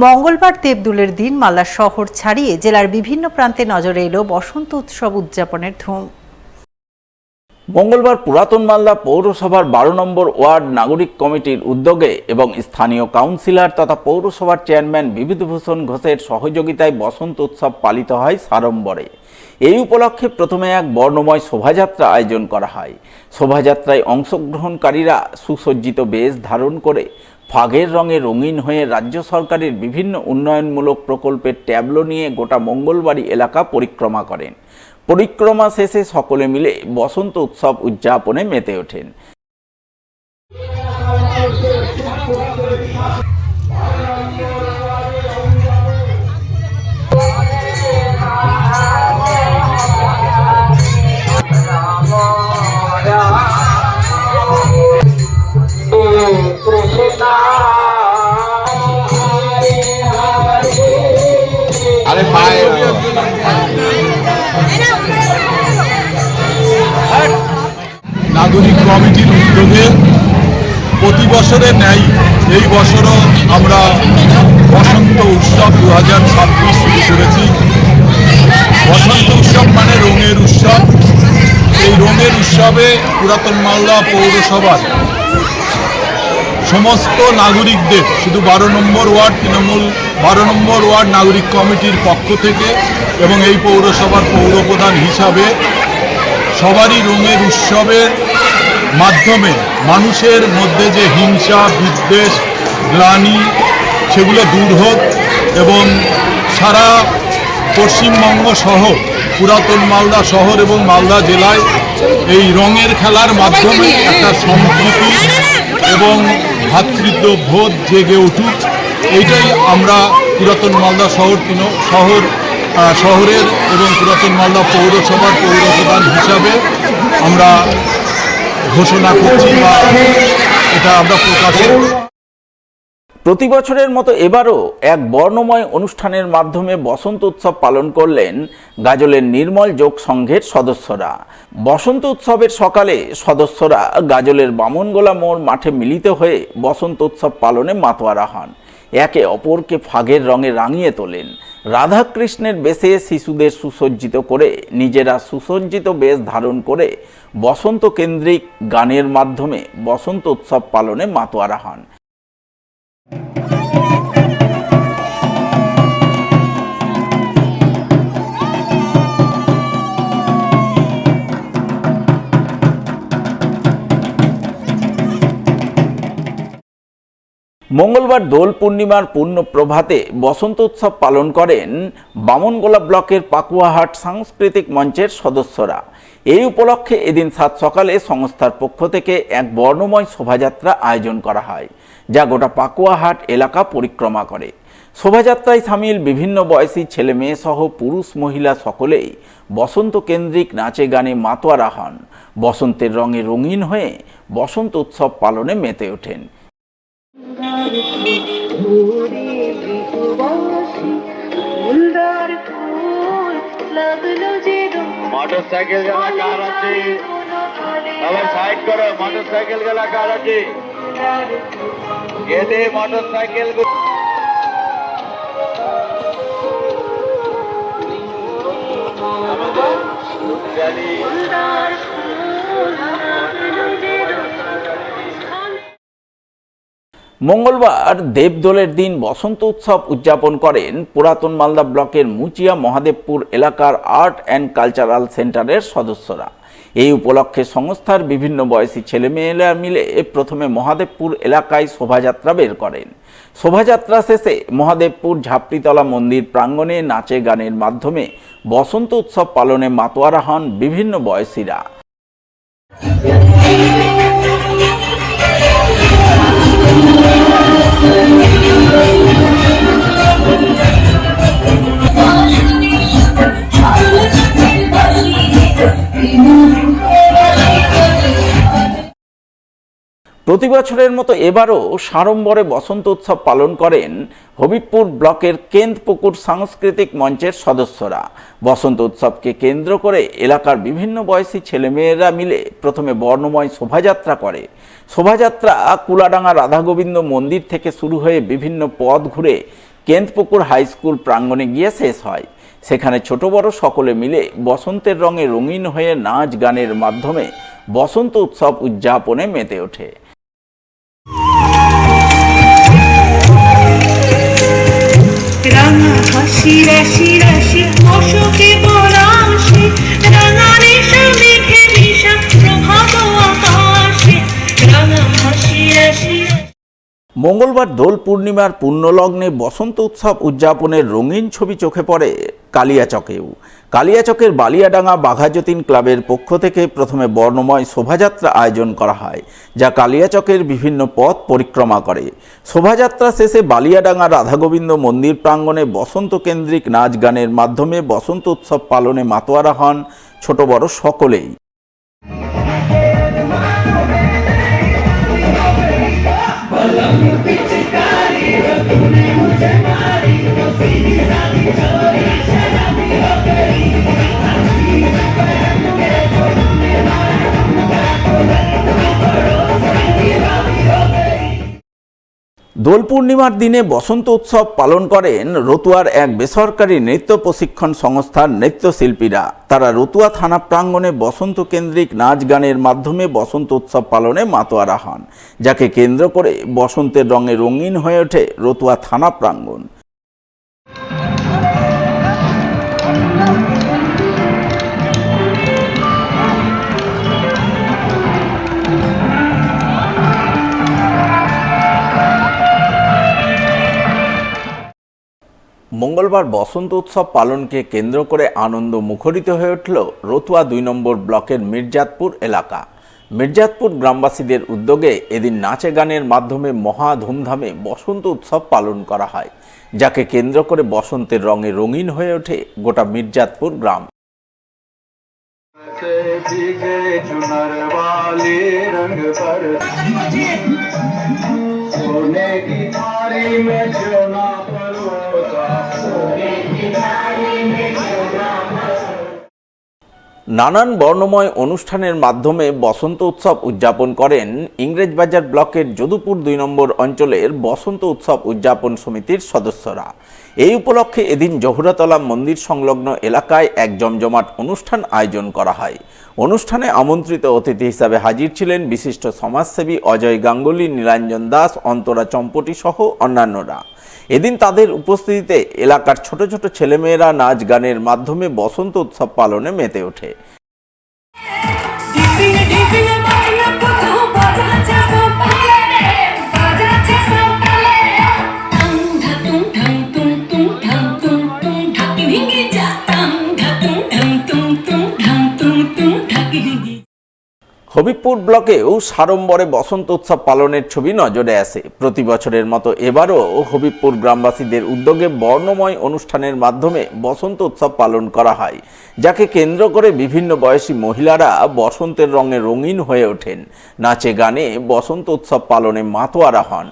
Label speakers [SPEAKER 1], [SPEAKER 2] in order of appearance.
[SPEAKER 1] মঙ্গলবার দেবদোলের দিন মালদা শহর ছাড়িয়ে জেলার বিভিন্ন প্রান্তে নজরে এলো বসন্ত উৎসব উদযাপনের ধুম।
[SPEAKER 2] মঙ্গলবার পুরাতন মালদা পৌরসভার 12 নম্বর ওয়ার্ড নাগরিক কমিটির উদ্যোগে এবং স্থানীয় কাউন্সিলর তথা পৌরসভার চেয়ারম্যান বিভূতিভূষণ ঘোষের সহযোগিতায় বসন্ত উৎসব পালিত হয় সাড়ম্বরে। এই উপলক্ষে প্রথমে এক বর্ণময় শোভাযাত্রা আয়োজন করা হয়। শোভাযাত্রায় অংশগ্রহণকারীরা সুসজ্জিত বেশ ধারণ করে ফাগের রঙে রঙিন হয়ে রাজ্য সরকারের বিভিন্ন উন্নয়নমূলক প্রকল্পের ট্যাবলো নিয়ে গোটা মঙ্গলবাড়ি এলাকা পরিক্রমা করেন। পরিক্রমা শেষে সকলে মিলে বসন্ত উৎসব উদযাপনে মেতে ওঠেন।
[SPEAKER 3] নাগরিক কমিটির উদ্যোগে প্রতি বছরের ন্যায় এই বছরও আমরা বসন্ত উৎসব 2026 শুরু করেছি। বসন্ত উৎসব মানে রঙের উৎসব। এই রঙের উৎসবে পুরাতন মালদা পৌরসভার সমস্ত নাগরিকদের, শুধু 12 নম্বর ওয়ার্ড তৃণমূল 12 নম্বর ওয়ার্ড নাগরিক কমিটির পক্ষ থেকে এবং এই পৌরসভার পৌরপ্রধান হিসাবে সবারই রঙের উৎসবের মাধ্যমে মানুষের মধ্যে যে হিংসা, বিদ্বেষ, গ্লানি সেগুলো দূর হোক এবং সারা পশ্চিমবঙ্গ সহ পুরাতন মালদা শহর এবং মালদা জেলায় এই রঙের খেলার মাধ্যমে একটা সম্প্রীতি এবং ভ্রাতৃত্ববোধ জেগে উঠুক, এইটাই আমরা পুরাতন মালদা শহরের এবং পুরাতন মালদা পৌরসভার পৌরপ্রধান হিসাবে আমরা ঘোষণা করছি বা এটা আমরা প্রকাশ করছি।
[SPEAKER 2] প্রতি বছরের মতো এবারও এক বর্ণময় অনুষ্ঠানের মাধ্যমে বসন্ত উৎসব পালন করলেন গাজলের নির্মল যোগ সংঘের সদস্যরা। বসন্ত উৎসবের সকালে সদস্যরা গাজলের বামনগোলা মোড় মাঠে মিলিত হয়ে বসন্ত উৎসব পালনে মাতোয়ারা হন। একে অপরকে ফাগের রঙে রাঙিয়ে তোলেন। রাধাকৃষ্ণের বেশে শিশুদের সুসজ্জিত করে নিজেরা সুসজ্জিত বেশ ধারণ করে বসন্ত কেন্দ্রিক গানের মাধ্যমে বসন্ত উৎসব পালনে মাতোয়ারা হন। মঙ্গলবার দোল পূর্ণিমার পূর্ণ প্রভাতে বসন্ত উৎসব পালন করেন বামনগোলা ব্লকের পাকুয়াহাট সাংস্কৃতিক মঞ্চের সদস্যরা। এই উপলক্ষে এদিন সাত সকালে সংস্থার পক্ষ থেকে এক বর্ণময় শোভাযাত্রা আয়োজন করা হয়, যা গোটা পাকুয়াহাট এলাকা পরিক্রমা করে। শোভাযাত্রায় সামিল বিভিন্ন বয়সী ছেলে মেয়ে সহ পুরুষ মহিলা সকলেই বসন্ত কেন্দ্রিক নাচে গানে মাতোয়ারা হন। বসন্তের রঙে রঙিন হয়ে বসন্ত উৎসব পালনে মেতে ওঠেন।
[SPEAKER 4] মোটরসাইকেল গেলা কার আছে? সবাই সাইড করো। মোটরসাইকেল গেলা কার আছে? গেলে মোটরসাইকেল
[SPEAKER 2] মঙ্গলবার দেবদোলের দিন বসন্ত উৎসব উদযাপন করেন পুরাতন মালদা ব্লকের মুচিয়া মহাদেবপুর এলাকার আর্ট অ্যান্ড কালচারাল সেন্টারের সদস্যরা। এই উপলক্ষে সংস্থার বিভিন্ন বয়সী ছেলেমেয়েরা মিলে প্রথমে মহাদেবপুর এলাকায় শোভাযাত্রা বের করেন। শোভাযাত্রা শেষে মহাদেবপুর ঝাপড়িতলা মন্দির প্রাঙ্গণে নাচে গানের মাধ্যমে বসন্ত উৎসব পালনে মাতোয়ারা হন বিভিন্ন বয়সীরা। প্রতি বছরের মতো এবারও সাড়ম্বরে বসন্ত উৎসব পালন করেন হবিবপুর ব্লকের কেন্দ্রপুকুর সাংস্কৃতিক মঞ্চের সদস্যরা। বসন্ত উৎসবকে কেন্দ্র করে এলাকার বিভিন্ন বয়সী ছেলেমেয়েরা মিলে প্রথমে বর্ণময় শোভাযাত্রা করে। শোভাযাত্রা কুলাডাঙ্গা রাধাগোবিন্দ মন্দির থেকে শুরু হয়ে বিভিন্ন পথ ঘুরে কেন্দ্রপুকুর হাই স্কুল প্রাঙ্গণে গিয়ে শেষ হয়। সেখানে ছোট বড় সকলে মিলে বসন্তের রঙে রঙিন হয়ে নাচ গানের মাধ্যমে বসন্ত উৎসব উদযাপনে মেতে ওঠে। মঙ্গলবার দোল পূর্ণিমার পুণ্যলগ্নে বসন্ত উৎসব উদযাপনের রঙিন ছবি চোখে পড়ে কালিয়াচকেও। কালিয়াচকের বালিয়াডাঙ্গা বাঘাযতীন ক্লাবের পক্ষ থেকে প্রথমে বর্ণময় শোভাযাত্রা আয়োজন করা হয়, যা কালিয়াচকের বিভিন্ন পথ পরিক্রমা করে। শোভাযাত্রা শেষে বালিয়াডাঙ্গা রাধাগোবিন্দ মন্দির প্রাঙ্গণে বসন্ত কেন্দ্রিক নাচ গানের মাধ্যমে বসন্ত উৎসব পালনে মাতোয়ারা হন ছোট বড় সকলেই। দোল পূর্ণিমার দিনে বসন্ত উৎসব পালন করেন রতুয়ার এক বেসরকারি নৃত্য প্রশিক্ষণ সংস্থার নৃত্যশিল্পীরা। তারা রতুয়া থানা প্রাঙ্গণে বসন্ত কেন্দ্রিক নাচ গানের মাধ্যমে বসন্ত উৎসব পালনে মাতোয়ারা হন, যাকে কেন্দ্র করে বসন্তের রঙে রঙিন হয়ে ওঠে রতুয়া থানা প্রাঙ্গণ। মঙ্গলবার বসন্ত উৎসব পালনকে কেন্দ্র করে আনন্দ মুখরিত হয়ে উঠল রতুয়া ২ নম্বর ব্লকের মির্জাতপুর এলাকা। মির্জাতপুর গ্রামবাসীদের উদ্যোগে এদিন নাচে গানের মাধ্যমে মহা ধুমধামে বসন্ত উৎসব পালন করা হয়, যাকে কেন্দ্র করে বসন্তের রঙে রঙিন হয়ে ওঠে গোটা মির্জাতপুর গ্রাম। নানান বর্ণময় অনুষ্ঠানের মাধ্যমে বসন্ত উৎসব উদযাপন করেন ইংরেজবাজার ব্লকের যদুপুর ২ নম্বর অঞ্চলের বসন্ত উৎসব উদযাপন সমিতির সদস্যরা। এই উপলক্ষে এদিন জহুরাতলা মন্দির সংলগ্ন এলাকায় এক জমজমাট অনুষ্ঠান আয়োজন করা হয়। অনুষ্ঠানে আমন্ত্রিত অতিথি হিসাবে হাজির ছিলেন বিশিষ্ট সমাজসেবী অজয় গাঙ্গুলি, নীলাঞ্জন দাস, অন্তরা চম্পটি সহ অন্যান্যরা। এদিন তাদের উপস্থিতিতে এলাকার ছোট ছোট ছেলেমেয়েরা নাচ গানের মাধ্যমে বসন্ত উৎসব পালনে মেতে ওঠে। হবিবপুর ব্লকেও সাড়ম্বরে বসন্ত উৎসব পালনের ছবি নজরে আসে। প্রতি বছরের মতো এবারও হবিবপুর গ্রামবাসীদের উদ্যোগে বর্ণময় অনুষ্ঠানের মাধ্যমে বসন্ত উৎসব পালন করা হয়, যাকে কেন্দ্র করে বিভিন্ন বয়সী মহিলারা বসন্তের রঙে রঙিন হয়ে ওঠেন। নাচে গানে বসন্ত উৎসব পালনে মাতোয়ারা হন।